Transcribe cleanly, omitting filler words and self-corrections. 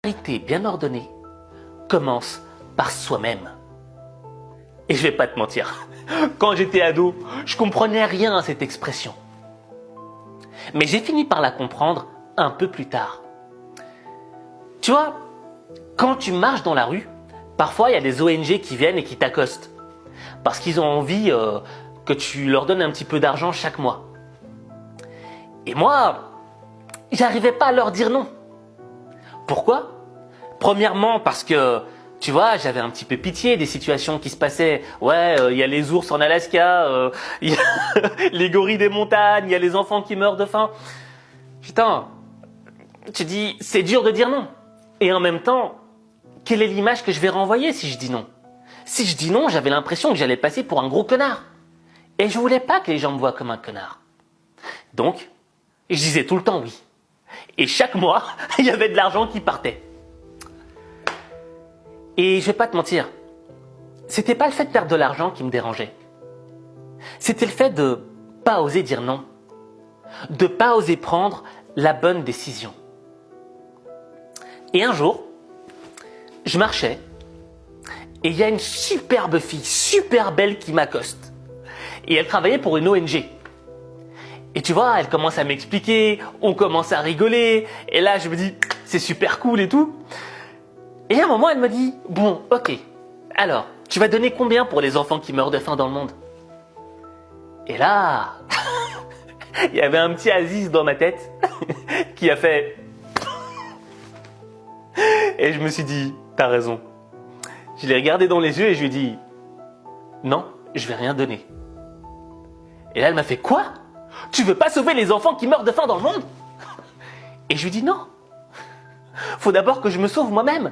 Priorité bien ordonnée commence par soi-même. Et je vais pas te mentir, quand j'étais ado, je comprenais rien à cette expression. Mais j'ai fini par la comprendre un peu plus tard. Tu vois, quand tu marches dans la rue, parfois il y a des ONG qui viennent et qui t'accostent. Parce qu'ils ont envie que tu leur donnes un petit peu d'argent chaque mois. Et moi, j'arrivais pas à leur dire non. Pourquoi? Premièrement parce que, tu vois, j'avais un petit peu pitié des situations qui se passaient. Ouais, il y a les ours en Alaska, il y a les gorilles des montagnes, il y a les enfants qui meurent de faim. Putain, tu dis, c'est dur de dire non. Et en même temps, quelle est l'image que je vais renvoyer si je dis non? Si je dis non, j'avais l'impression que j'allais passer pour un gros connard. Et je voulais pas que les gens me voient comme un connard. Donc, je disais tout le temps oui. Et chaque mois, il y avait de l'argent qui partait. Et je vais pas te mentir, c'était pas le fait de perdre de l'argent qui me dérangeait. C'était le fait de pas oser dire non. De pas oser prendre la bonne décision. Et un jour, je marchais et il y a une superbe fille, super belle qui m'accoste. Et elle travaillait pour une ONG. Et tu vois, elle commence à m'expliquer, on commence à rigoler, et là je me dis, c'est super cool et tout. Et à un moment, elle me dit, bon, ok, alors, tu vas donner combien pour les enfants qui meurent de faim dans le monde? Et là, il y avait un petit Aziz dans ma tête qui a fait... Et je me suis dit, t'as raison. Je l'ai regardé dans les yeux et je lui ai dit, non, je vais rien donner. Et là, elle m'a fait, quoi? Tu veux pas sauver les enfants qui meurent de faim dans le monde? Et je lui ai dit, non, faut d'abord que je me sauve moi-même.